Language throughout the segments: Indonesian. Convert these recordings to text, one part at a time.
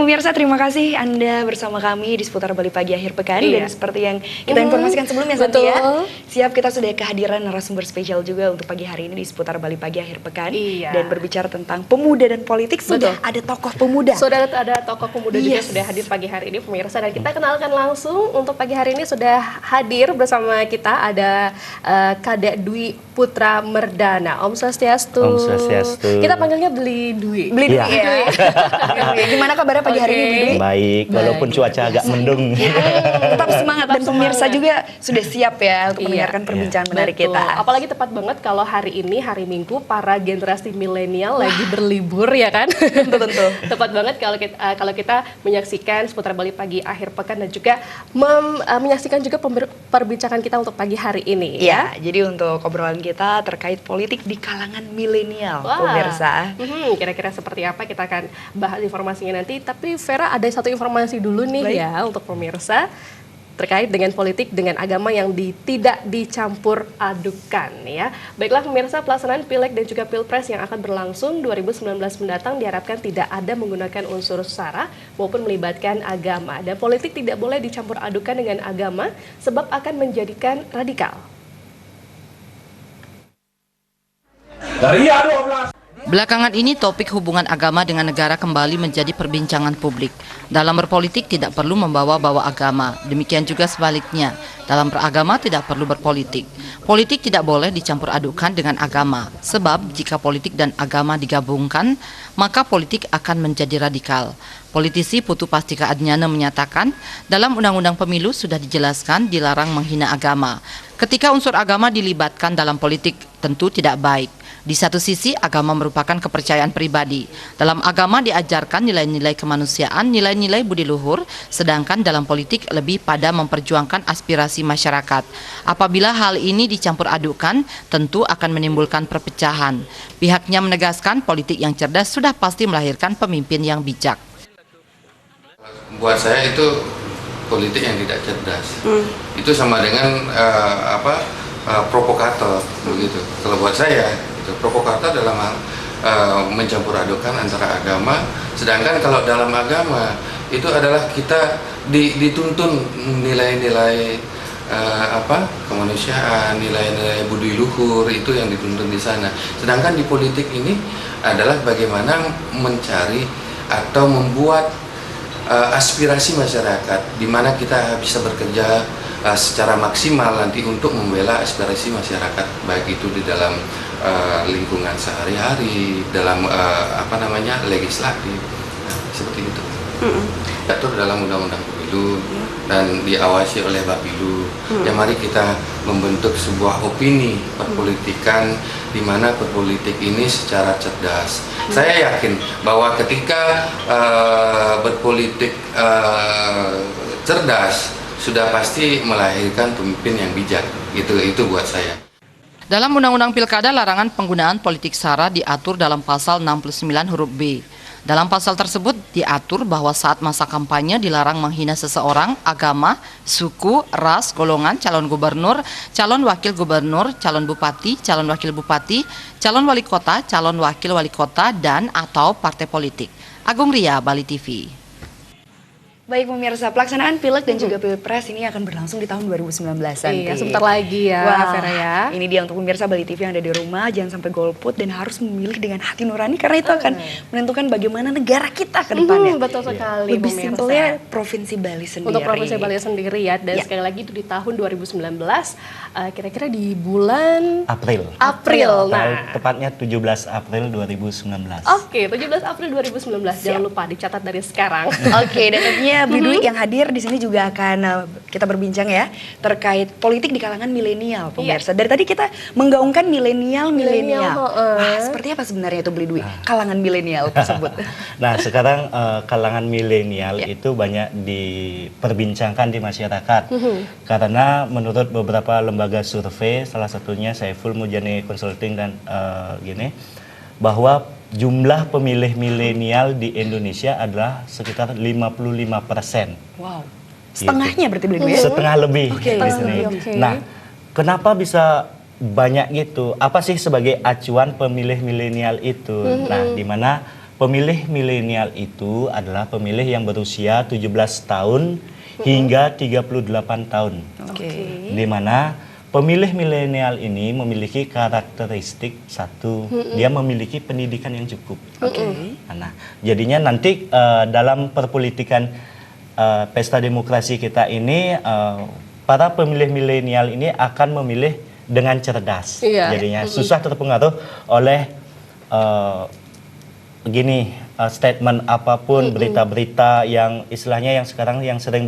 pemirsa, terima kasih Anda bersama kami di seputar Bali Pagi akhir pekan. Dan seperti yang kita informasikan sebelumnya, Santi ya, siap kita sudah kehadiran narasumber spesial juga untuk pagi hari ini di seputar Bali Pagi akhir pekan. Dan berbicara tentang pemuda dan politik, sudah ada tokoh pemuda. Sudah ada tokoh pemuda juga sudah hadir pagi hari ini pemirsa. Dan kita kenalkan langsung untuk pagi hari ini sudah hadir bersama kita ada Kadek Dwi Putra Merdana. Om Swastiastu. Om Swastiastu. Kita panggilnya Beli Dwi. Beli Dwi ya. Gimana kabarnya pagi hari ini, Beli Dwi? Baik, walaupun cuaca agak mendung. Tetap semangat dan pemirsa juga sudah siap ya untuk mendengarkan perbincangan menarik kita. Apalagi tepat banget kalau hari ini hari Minggu para generasi milenial lagi berlibur ya kan. Tentu. Tepat banget kalau kita menyaksikan seputar Bali Pagi akhir pekan dan juga menyaksikan juga perbincangan kita untuk pagi hari ini. Ya, jadi untuk obrolan kita terkait politik di kalangan milenial, pemirsa. Kira-kira seperti apa kita akan bahas informasinya nanti. Tapi Vera ada satu informasi dulu nih ya untuk pemirsa terkait dengan politik dengan agama yang tidak dicampur adukan ya. Baiklah pemirsa, pelaksanaan Pileg dan juga Pilpres yang akan berlangsung 2019 mendatang diharapkan tidak ada menggunakan unsur sara maupun melibatkan agama. Dan politik tidak boleh dicampur adukan dengan agama sebab akan menjadikan radikal. Belakangan ini topik hubungan agama dengan negara kembali menjadi perbincangan publik. Dalam berpolitik tidak perlu membawa-bawa agama, demikian juga sebaliknya. Dalam beragama tidak perlu berpolitik. Politik tidak boleh dicampur adukan dengan agama, sebab jika politik dan agama digabungkan, maka politik akan menjadi radikal. Politisi Putu Pastika Adnyana menyatakan, dalam Undang-Undang Pemilu sudah dijelaskan dilarang menghina agama. Ketika unsur agama dilibatkan dalam politik, tentu tidak baik. Di satu sisi, agama merupakan kepercayaan pribadi. Dalam agama diajarkan nilai-nilai kemanusiaan, nilai-nilai budi luhur, sedangkan dalam politik lebih pada memperjuangkan aspirasi masyarakat. Apabila hal ini dicampur adukan, tentu akan menimbulkan perpecahan. Pihaknya menegaskan politik yang cerdas sudah pasti melahirkan pemimpin yang bijak. Buat saya itu politik yang tidak cerdas. Itu sama dengan provokator begitu. Kalau buat saya provokator dalam hal mencampur adukan antara agama, sedangkan kalau dalam agama itu adalah kita dituntun nilai-nilai kemanusiaan, nilai-nilai budi luhur, itu yang dituntun di sana. Sedangkan di politik ini adalah bagaimana mencari atau membuat aspirasi masyarakat, di mana kita bisa bekerja secara maksimal nanti untuk membela aspirasi masyarakat, baik itu di dalam lingkungan sehari-hari, dalam legislatif, seperti itu. Diatur dalam Undang-Undang Pemilu dan diawasi oleh Bapilu. Ya, mari kita membentuk sebuah opini perpolitikan di mana berpolitik ini secara cerdas. Saya yakin bahwa ketika berpolitik cerdas sudah pasti melahirkan pemimpin yang bijak. Itu buat saya. Dalam Undang-Undang Pilkada, larangan penggunaan politik sara diatur dalam pasal 69 huruf B. Dalam pasal tersebut diatur bahwa saat masa kampanye dilarang menghina seseorang, agama, suku, ras, golongan, calon gubernur, calon wakil gubernur, calon bupati, calon wakil bupati, calon wali kota, calon wakil wali kota, dan atau partai politik. Agung Ria, Bali TV. Baik pemirsa, pelaksanaan Pileg dan juga Pilpres ini akan berlangsung di tahun 2019. Iya, sebentar lagi ya, Vera ya. Ini dia untuk pemirsa Bali TV yang ada di rumah, jangan sampai golput dan harus memilih dengan hati nurani karena itu akan menentukan bagaimana negara kita ke depannya. Betul sekali. Lebih pemirsa. simpelnya Provinsi Bali sendiri. Untuk Provinsi Bali sendiri ya, dan sekali lagi itu di tahun 2019, kira-kira di bulan April. Nah, Tepatnya 17 April 2019. Oke, 17 April 2019. Jangan lupa dicatat dari sekarang. Oke, dan tentunya Beli Dwi yang hadir di sini juga akan kita berbincang ya terkait politik di kalangan milenial, pemirsa. Dari tadi kita menggaungkan milenial. Wah, seperti apa sebenarnya itu Beli Dwi? Kalangan milenial tersebut. Nah, sekarang kalangan milenial itu banyak diperbincangkan di masyarakat. Karena menurut beberapa lembaga survei, salah satunya Saiful Mujani Consulting dan bahwa jumlah pemilih milenial di Indonesia adalah sekitar 55%. Wow, setengahnya berarti Beli Dwi ya? Setengah lebih di sini. Nah, kenapa bisa banyak gitu? Apa sih sebagai acuan pemilih milenial itu? Nah, di mana pemilih milenial itu adalah pemilih yang berusia 17 tahun hingga 38 tahun. Di mana pemilih milenial ini memiliki karakteristik satu, dia memiliki pendidikan yang cukup. Nah, jadinya nanti dalam perpolitikan pesta demokrasi kita ini, para pemilih milenial ini akan memilih dengan cerdas. Jadinya susah terpengaruh oleh statement apapun, berita-berita yang istilahnya yang sekarang yang sering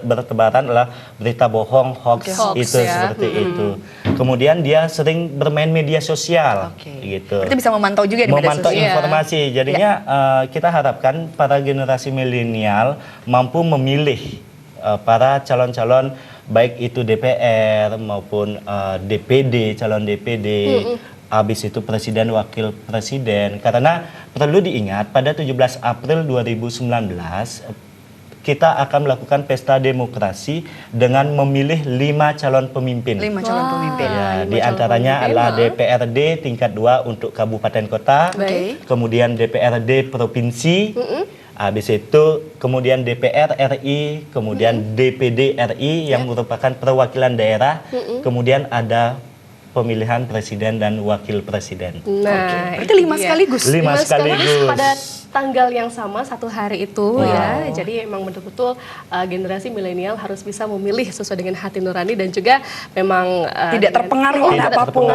bertebaran adalah berita bohong, hoax itu seperti itu. Kemudian dia sering bermain media sosial, gitu. Itu bisa memantau juga di media memantau sosial. informasi. Jadinya kita harapkan para generasi milenial mampu memilih para calon-calon baik itu DPR maupun DPD, calon DPD. Habis itu presiden, wakil presiden. Karena perlu diingat pada 17 April 2019 kita akan melakukan pesta demokrasi dengan memilih 5 calon pemimpin. 5 calon pemimpin. Ya, di antaranya adalah DPRD tingkat 2 untuk kabupaten kota, kemudian DPRD provinsi, habis itu kemudian DPR RI, kemudian DPD RI yang merupakan perwakilan daerah, kemudian ada pemilihan presiden dan wakil presiden. Nah, berarti 5 sekaligus. 5 sekaligus. Pada tanggal yang sama, satu hari itu ya. Jadi emang betul-betul generasi milenial harus bisa memilih sesuai dengan hati nurani dan juga memang tidak terpengaruh oleh apapun.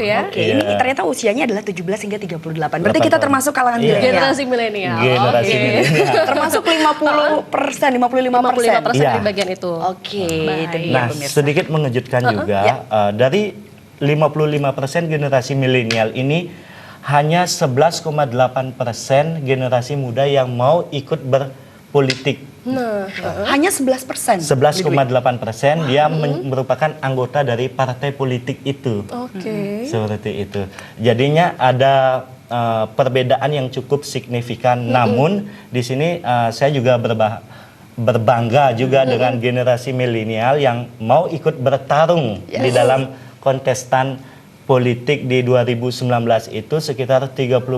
Ya. Ini ternyata usianya adalah 17 hingga 38. Berarti kita termasuk kalangan milenial. Generasi milenial. Generasi milenial. Termasuk 50%, 55%. 55% di bagian itu. Nah, sedikit mengejutkan juga dari 55% generasi milenial ini hanya 11,8% generasi muda yang mau ikut berpolitik. Hanya 11%. 11,8% dia merupakan anggota dari partai politik itu. Seperti itu. Jadinya ada perbedaan yang cukup signifikan. Namun di sini saya juga berbangga juga dengan generasi milenial yang mau ikut bertarung di dalam kontestan politik di 2019 itu sekitar 30%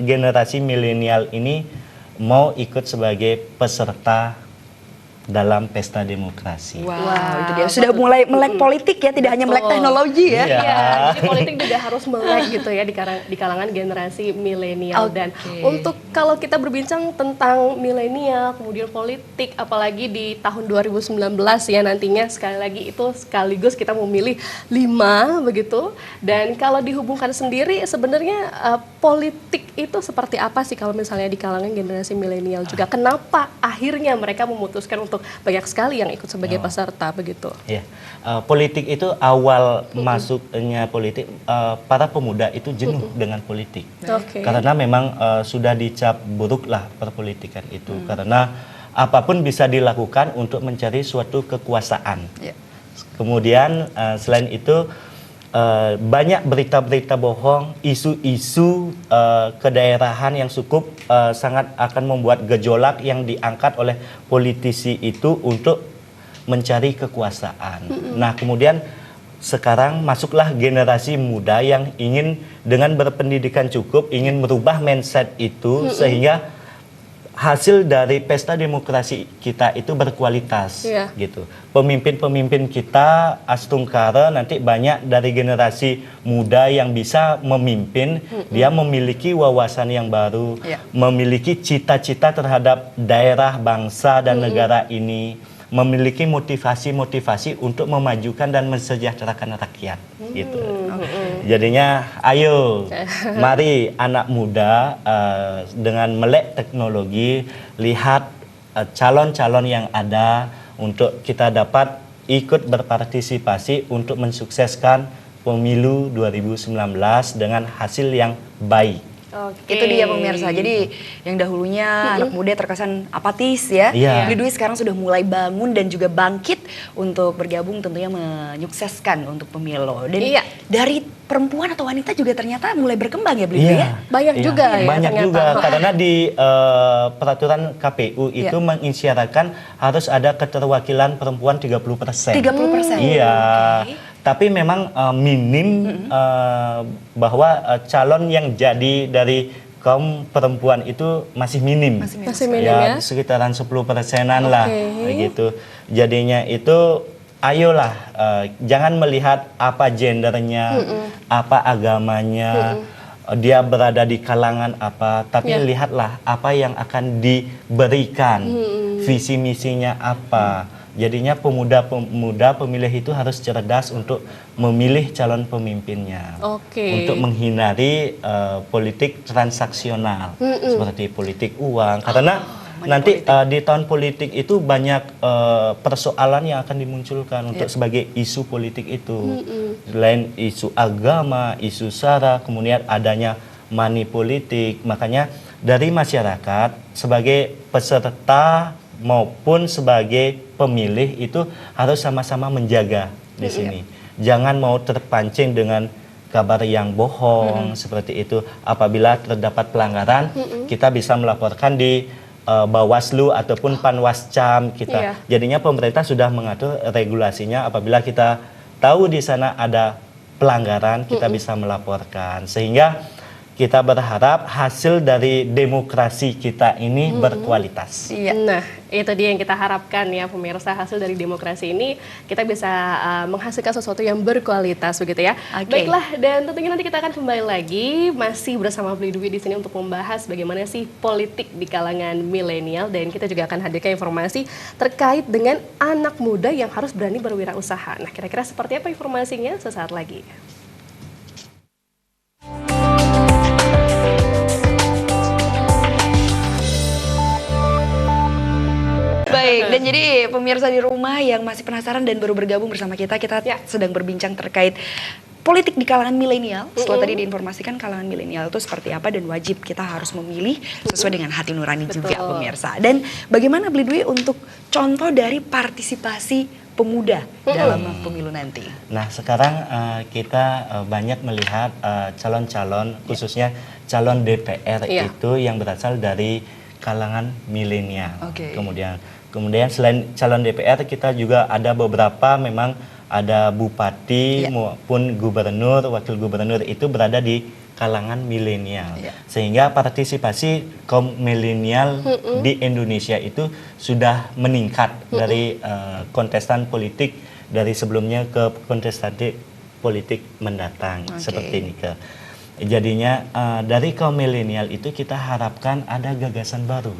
generasi milenial ini mau ikut sebagai peserta dalam pesta demokrasi. Wow, itu dia. Sudah mulai melek politik ya, tidak hanya melek teknologi ya. Iya, jadi politik juga harus melek gitu ya di kalangan generasi milenial. Dan untuk kalau kita berbincang tentang milenial, kemudian politik, apalagi di tahun 2019 ya nantinya sekali lagi itu sekaligus kita memilih 5 begitu. Dan kalau dihubungkan sendiri sebenarnya politik itu seperti apa sih kalau misalnya di kalangan generasi milenial juga? Kenapa akhirnya mereka memutuskan untuk banyak sekali yang ikut sebagai peserta begitu? Ya, politik itu awal masuknya politik, para pemuda itu jenuh dengan politik. Karena memang sudah dicap buruk lah perpolitikan itu. Karena apapun bisa dilakukan untuk mencari suatu kekuasaan. Kemudian selain itu banyak berita-berita bohong, isu-isu kedaerahan yang cukup sangat akan membuat gejolak yang diangkat oleh politisi itu untuk mencari kekuasaan. Nah, kemudian sekarang masuklah generasi muda yang ingin dengan berpendidikan cukup, ingin merubah mindset itu sehingga hasil dari pesta demokrasi kita itu berkualitas, gitu. Pemimpin-pemimpin kita astungkara nanti banyak dari generasi muda yang bisa memimpin, dia memiliki wawasan yang baru, memiliki cita-cita terhadap daerah, bangsa dan negara ini, memiliki motivasi-motivasi untuk memajukan dan mensejahterakan rakyat, gitu. Jadinya, ayo, mari anak muda dengan melek teknologi, lihat calon-calon yang ada untuk kita dapat ikut berpartisipasi untuk mensukseskan pemilu 2019 dengan hasil yang baik. Itu dia pemirsa. Jadi yang dahulunya anak muda terkesan apatis ya, Beli Duit sekarang sudah mulai bangun dan juga bangkit untuk bergabung tentunya menyukseskan untuk pemilu. Dan dari perempuan atau wanita juga ternyata mulai berkembang ya Beli Duit ya. Banyak juga ya. Banyak juga karena di peraturan KPU itu mengisyaratkan harus ada keterwakilan perempuan 30%. 30%. Iya. Tapi memang minim bahwa calon yang jadi dari kaum perempuan itu masih minim. Masih minim ya? Sekitaran 10%-an lah gitu. Jadinya itu ayolah jangan melihat apa gendernya, apa agamanya, dia berada di kalangan apa, tapi lihatlah apa yang akan diberikan, visi misinya apa. Jadinya pemuda-pemuda pemilih itu harus cerdas untuk memilih calon pemimpinnya, untuk menghindari politik transaksional seperti politik uang, karena nanti di tahun politik itu banyak persoalan yang akan dimunculkan untuk sebagai isu politik itu, selain isu agama, isu sara, kemudian adanya money politik. Makanya dari masyarakat sebagai peserta maupun sebagai pemilih itu harus sama-sama menjaga di sini. Jangan mau terpancing dengan kabar yang bohong seperti itu. Apabila terdapat pelanggaran, kita bisa melaporkan di Bawaslu ataupun Panwascam kita. Jadinya pemerintah sudah mengatur regulasinya. Apabila kita tahu di sana ada pelanggaran, kita bisa melaporkan. Sehingga kita berharap hasil dari demokrasi kita ini berkualitas. Nah, itu dia yang kita harapkan ya pemirsa, hasil dari demokrasi ini kita bisa menghasilkan sesuatu yang berkualitas begitu ya. Baiklah, dan tentunya nanti kita akan kembali lagi masih bersama Beli Dwi di sini untuk membahas bagaimana sih politik di kalangan milenial, dan kita juga akan hadirkan informasi terkait dengan anak muda yang harus berani berwirausaha. Nah, kira-kira seperti apa informasinya sesaat lagi. Baik, dan jadi pemirsa di rumah yang masih penasaran dan baru bergabung bersama kita sedang berbincang terkait politik di kalangan milenial. Setelah tadi diinformasikan kalangan milenial itu seperti apa dan wajib kita harus memilih sesuai dengan hati nurani juga pemirsa. Dan bagaimana Beli Dwi untuk contoh dari partisipasi pemuda dalam pemilu nanti? Nah, sekarang kita banyak melihat calon-calon, khususnya calon DPR itu yang berasal dari kalangan milenial. Kemudian selain calon DPR, kita juga ada beberapa memang ada bupati maupun gubernur, wakil gubernur itu berada di kalangan milenial. Sehingga partisipasi kaum milenial di Indonesia itu sudah meningkat dari kontestan politik dari sebelumnya ke kontestan politik mendatang seperti ini ke. Jadinya dari kaum milenial itu kita harapkan ada gagasan baru.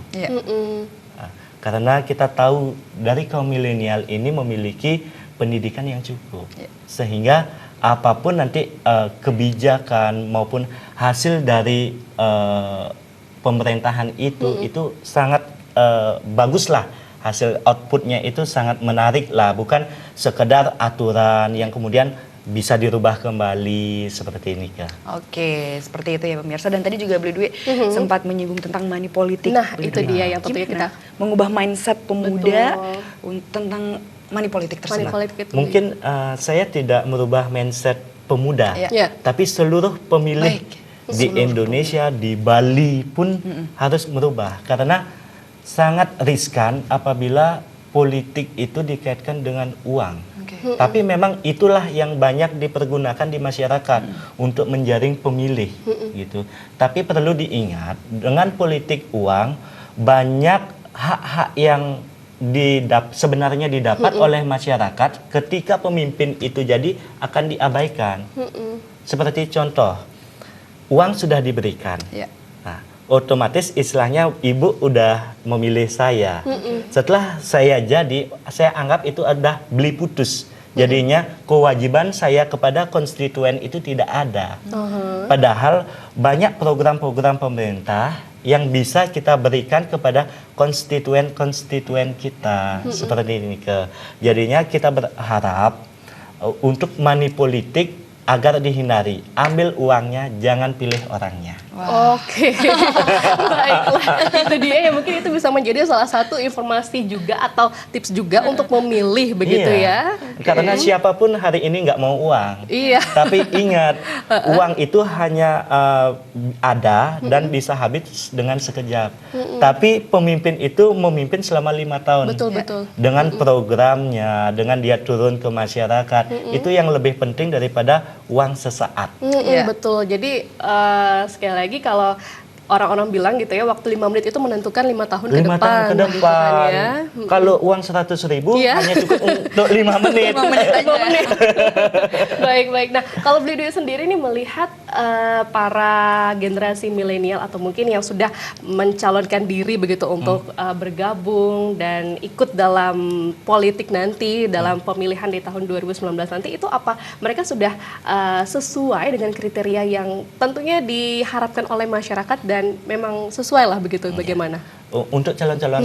Karena kita tahu dari kaum milenial ini memiliki pendidikan yang cukup. Sehingga apapun nanti kebijakan maupun hasil dari pemerintahan itu sangat baguslah. Hasil outputnya itu sangat menarik lah, bukan sekedar aturan yang kemudian bisa dirubah kembali seperti ini Kak. Oke, seperti itu ya pemirsa. Dan tadi juga Beli Dwi sempat menyinggung tentang money politik. Nah, itu dia yang tentunya kita mengubah mindset pemuda tentang money politik tersebut. Mungkin saya tidak merubah mindset pemuda, tapi seluruh pemilih di Indonesia, di Bali pun harus merubah. Karena sangat riskan apabila politik itu dikaitkan dengan uang. Tapi memang itulah yang banyak dipergunakan di masyarakat untuk menjaring pemilih gitu. Tapi perlu diingat, dengan politik uang banyak hak-hak yang sebenarnya didapat oleh masyarakat ketika pemimpin itu jadi akan diabaikan. Seperti contoh, uang sudah diberikan. Nah, otomatis istilahnya ibu udah memilih saya. Setelah saya jadi, saya anggap itu adalah beli putus. Jadinya kewajiban saya kepada konstituen itu tidak ada. Padahal banyak program-program pemerintah yang bisa kita berikan kepada konstituen-konstituen kita seperti ini Jadinya kita berharap untuk money politik agar dihindari. Ambil uangnya, jangan pilih orangnya. Oke, baiklah. Itu dia ya, mungkin itu bisa menjadi salah satu informasi juga atau tips juga untuk memilih begitu ya. Karena siapapun hari ini nggak mau uang. Iya. Tapi ingat, uang itu hanya ada dan bisa habis dengan sekejap. Tapi pemimpin itu memimpin selama 5 tahun. Betul. Dengan programnya, dengan dia turun ke masyarakat, itu yang lebih penting daripada uang sesaat. Betul. Jadi sekali lagi kalau orang-orang bilang gitu ya, waktu 5 menit itu menentukan 5 tahun ke 5 depan. tahun ke gitu kan depan. ya. Kalau uang 100.000 hanya cukup untuk 5 menit. 5 menit aja. 5 menit. Baik. Nah, kalau beli duit sendiri nih melihat para generasi milenial atau mungkin yang sudah mencalonkan diri begitu untuk bergabung dan ikut dalam politik nanti, dalam pemilihan di tahun 2019 nanti, itu apa mereka sudah sesuai dengan kriteria yang tentunya diharapkan oleh masyarakat dan memang sesuai lah begitu, bagaimana? Untuk calon-calon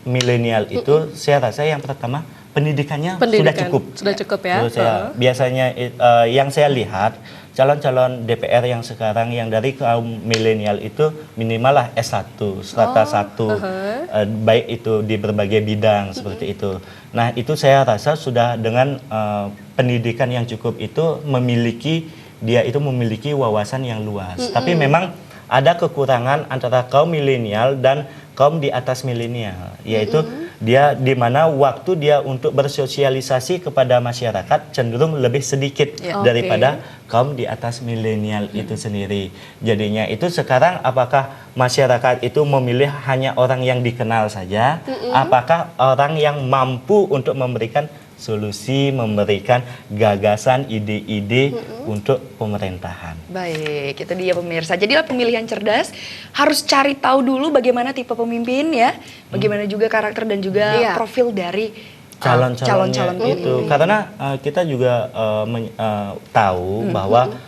milenial itu saya rasa yang pertama pendidikannya sudah cukup ya. Biasanya yang saya lihat calon-calon DPR yang sekarang yang dari kaum milenial itu minimal lah S1, strata 1, baik itu di berbagai bidang seperti itu. Nah, itu saya rasa sudah dengan pendidikan yang cukup itu dia itu memiliki wawasan yang luas. Tapi memang ada kekurangan antara kaum milenial dan kaum di atas milenial, yaitu dia di mana waktu dia untuk bersosialisasi kepada masyarakat cenderung lebih sedikit daripada kaum di atas milenial itu sendiri. Jadinya itu sekarang apakah masyarakat itu memilih hanya orang yang dikenal saja, apakah orang yang mampu untuk memberikan solusi, memberikan gagasan, ide-ide untuk pemerintahan. Baik, itu dia pemirsa. Jadilah pemilihan cerdas, harus cari tahu dulu bagaimana tipe pemimpin ya, bagaimana juga karakter dan juga profil dari calon-calon itu. Karena kita juga tahu bahwa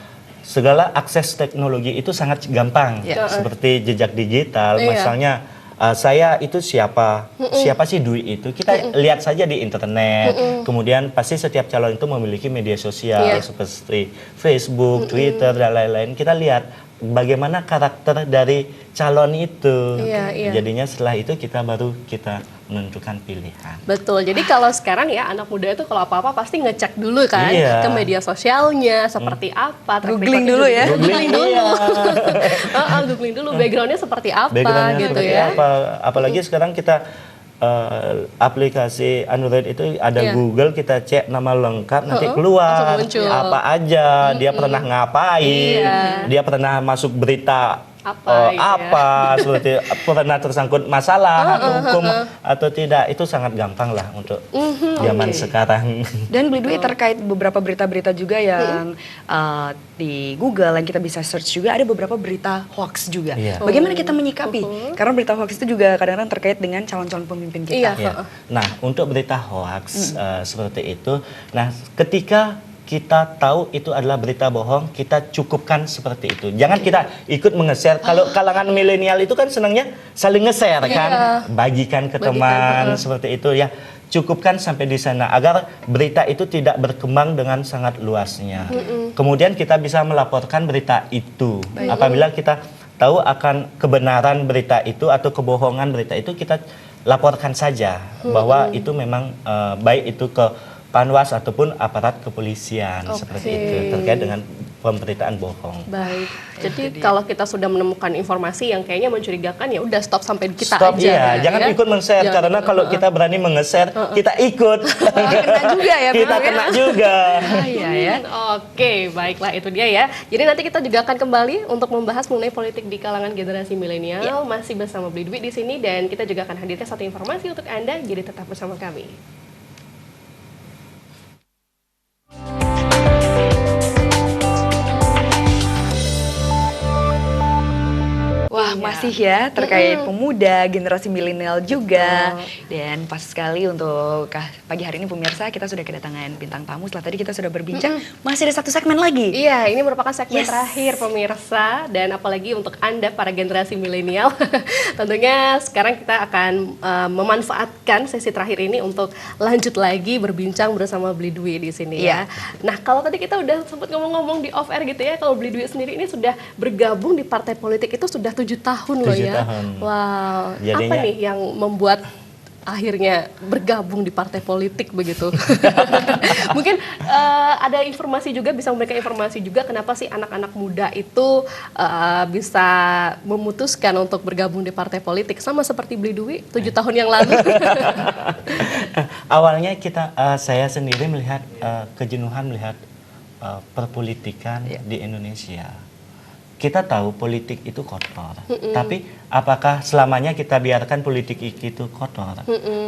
segala akses teknologi itu sangat gampang, seperti jejak digital, misalnya. Saya itu siapa sih Dwi itu, kita lihat saja di internet. Kemudian pasti setiap calon itu memiliki media sosial seperti Facebook, Twitter dan lain-lain. Kita lihat bagaimana karakter dari calon itu. Jadinya setelah itu kita menentukan pilihan. Betul. Jadi kalau sekarang ya anak muda itu kalau apa-apa pasti ngecek dulu kan ke media sosialnya seperti apa. Googling dulu ya. Googling dulu. Googling dulu backgroundnya seperti apa gitu ya. Apalagi sekarang kita aplikasi Android itu ada Google, kita cek nama lengkap nanti keluar apa aja dia pernah ngapain, dia pernah masuk berita seperti pernah tersangkut masalah hukum atau tidak, itu sangat gampang lah untuk zaman sekarang. Dan beli duit terkait beberapa berita-berita juga yang di Google yang kita bisa search juga, ada beberapa berita hoax juga. Bagaimana kita menyikapi? Karena berita hoax itu juga kadang-kadang terkait dengan calon-calon pemimpin kita. Nah, untuk berita hoax seperti itu, nah ketika kita tahu itu adalah berita bohong, kita cukupkan seperti itu. Jangan kita ikut nge-share. Kalau kalangan milenial itu kan senangnya saling nge-share kan, bagikan ke teman seperti itu ya. Cukupkan sampai di sana agar berita itu tidak berkembang dengan sangat luasnya. Kemudian kita bisa melaporkan berita itu. Apabila kita tahu akan kebenaran berita itu atau kebohongan berita itu, kita laporkan saja bahwa itu memang baik itu ke Panwas ataupun aparat kepolisian seperti itu terkait dengan pemberitaan bohong. Baik. Jadi kalau kita sudah menemukan informasi yang kayaknya mencurigakan, ya udah stop sampai kita stop, aja. Jangan ikut men-share karena kalau kita berani menge-share, kita ikut. Kena juga ya. Kita kena juga. Oke, baiklah itu dia ya. Jadi nanti kita juga akan kembali untuk membahas mengenai politik di kalangan generasi milenial. Masih bersama Beli Duit di sini dan kita juga akan hadirkan satu informasi untuk Anda. Jadi tetap bersama kami. masih ya terkait pemuda, generasi milenial juga. Dan pas sekali untuk pagi hari ini pemirsa, kita sudah kedatangan bintang tamu. Setelah tadi kita sudah berbincang, masih ada satu segmen lagi. Iya, ini merupakan segmen terakhir pemirsa, dan apalagi untuk Anda para generasi milenial. Tentunya sekarang kita akan memanfaatkan sesi terakhir ini untuk lanjut lagi berbincang bersama Beli Dwi di sini ya. Nah, kalau tadi kita udah sempat ngomong-ngomong di off air gitu ya, kalau Beli Dwi sendiri ini sudah bergabung di partai politik itu sudah 7 tahun loh 7 ya. tahun. Wow. Jadinya, apa nih yang membuat akhirnya bergabung di partai politik begitu? Mungkin ada informasi juga, bisa memberikan informasi juga kenapa sih anak-anak muda itu bisa memutuskan untuk bergabung di partai politik sama seperti Beli Dwi 7 tahun yang lalu. Awalnya saya sendiri melihat kejenuhan melihat perpolitikan di Indonesia. Kita tahu politik itu kotor, tapi apakah selamanya kita biarkan politik itu kotor?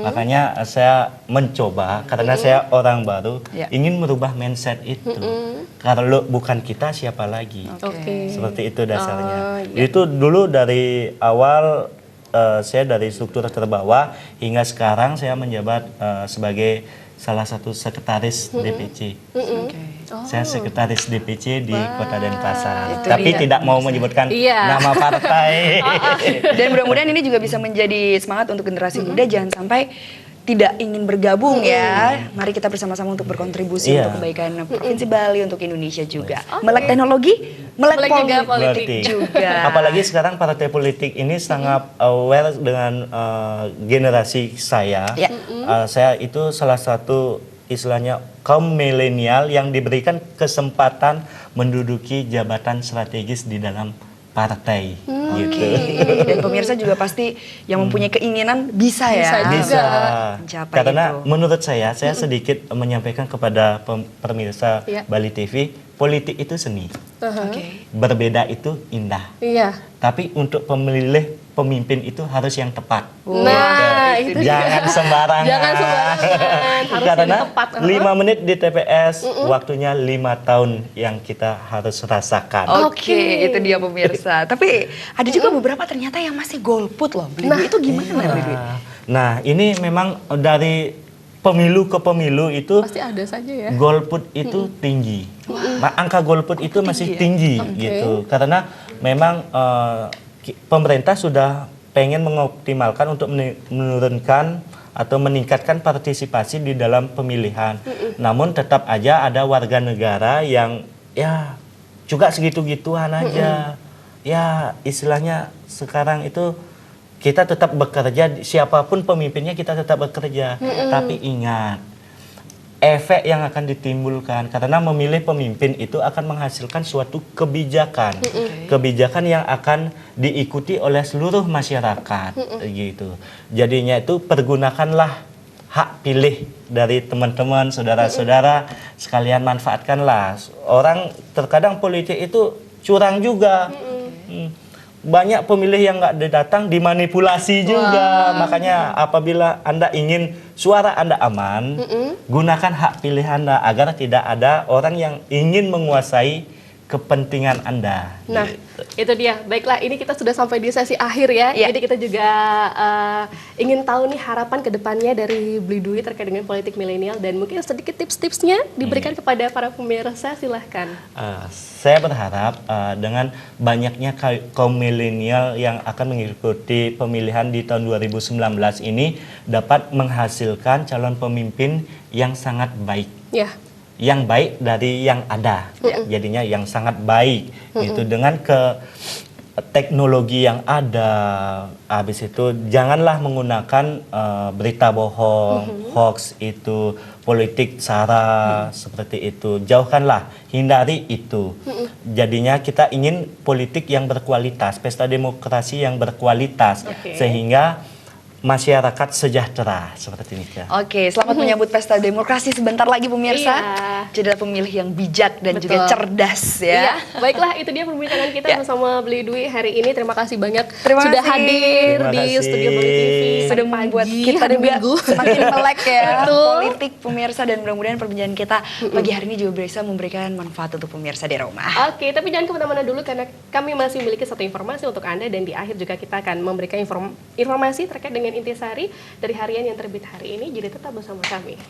Makanya saya mencoba, karena saya orang baru, ingin merubah mindset itu. Kalau bukan kita, siapa lagi? Seperti itu dasarnya. Itu dulu dari awal, saya dari struktur terbawah hingga sekarang saya menjabat sebagai salah satu sekretaris DPC. Saya sekretaris DPC di Kota Denpasar. Tapi tidak mau menyebutkan nama partai. Dan mudah-mudahan ini juga bisa menjadi semangat untuk generasi muda, jangan sampai tidak ingin bergabung ya. Mari kita bersama-sama untuk berkontribusi untuk kebaikan Provinsi Bali, untuk Indonesia juga. Melek teknologi, melek politik juga. Apalagi sekarang partai politik ini sangat aware dengan generasi saya. Saya itu salah satu istilahnya kaum milenial yang diberikan kesempatan menduduki jabatan strategis di dalam partai. Gitu. Dan pemirsa juga pasti yang mempunyai keinginan bisa ya. Bisa. Karena itu. menurut saya sedikit menyampaikan kepada pemirsa Bali TV, politik itu seni. Berbeda itu indah. Tapi untuk pemilih pemimpin itu harus yang tepat. Nah, itu jangan sembarangan. Jangan sembarangan. Harus Karena yang tepat. 5 menit di TPS, waktunya 5 tahun yang kita harus rasakan. Oke, itu dia pemirsa. Tapi ada juga beberapa ternyata yang masih golput loh. Beli Dwi itu gimana, Beli Dwi? Nah, ini memang dari pemilu ke pemilu itu pasti ada saja ya. Golput itu tinggi. Angka golput itu masih tinggi gitu. Karena memang pemerintah sudah pengen mengoptimalkan untuk menurunkan atau meningkatkan partisipasi di dalam pemilihan. Namun tetap aja ada warga negara yang ya juga segitu-gituan aja. Ya istilahnya sekarang itu kita tetap bekerja, siapapun pemimpinnya kita tetap bekerja. Tapi ingat, efek yang akan ditimbulkan karena memilih pemimpin itu akan menghasilkan suatu kebijakan. Kebijakan yang akan diikuti oleh seluruh masyarakat gitu. Jadinya itu pergunakanlah hak pilih dari teman-teman, saudara-saudara sekalian, manfaatkanlah. Orang terkadang politik itu curang juga. Banyak pemilih yang nggak datang dimanipulasi juga. Makanya apabila Anda ingin suara Anda aman, gunakan hak pilih Anda agar tidak ada orang yang ingin menguasai kepentingan Anda. Nah, itu dia. Baiklah, ini kita sudah sampai di sesi akhir ya. Jadi kita juga ingin tahu nih harapan kedepannya dari Beli Dwi terkait dengan politik milenial, dan mungkin sedikit tips-tipsnya diberikan kepada para pemirsa, silahkan. Saya berharap dengan banyaknya kaum milenial yang akan mengikuti pemilihan di tahun 2019 ini dapat menghasilkan calon pemimpin yang sangat baik. Yang baik dari yang ada, jadinya yang sangat baik itu dengan teknologi yang ada. Habis itu janganlah menggunakan berita bohong, hoax itu, politik sara seperti itu. Jauhkanlah, hindari itu. Jadinya kita ingin politik yang berkualitas, pesta demokrasi yang berkualitas, sehingga masyarakat sejahtera seperti ini ya. Oke, selamat menyambut pesta demokrasi sebentar lagi pemirsa. Jadi pemilih yang bijak dan juga cerdas ya. Iya, baiklah itu dia perbincangan kita bersama Beli Dwi hari ini. Terima kasih banyak sudah kasih. hadir di studio Beli TV. Sudah membuat kita juga semakin melek ya politik pemirsa, dan mudah-mudahan perbincangan kita pagi hari ini juga bisa memberikan manfaat untuk pemirsa di rumah. Oke, tapi jangan kemana-mana dulu karena kami masih memiliki satu informasi untuk Anda, dan di akhir juga kita akan memberikan informasi terkait dengan intisari dari harian yang terbit hari ini. Jadi tetap bersama kami.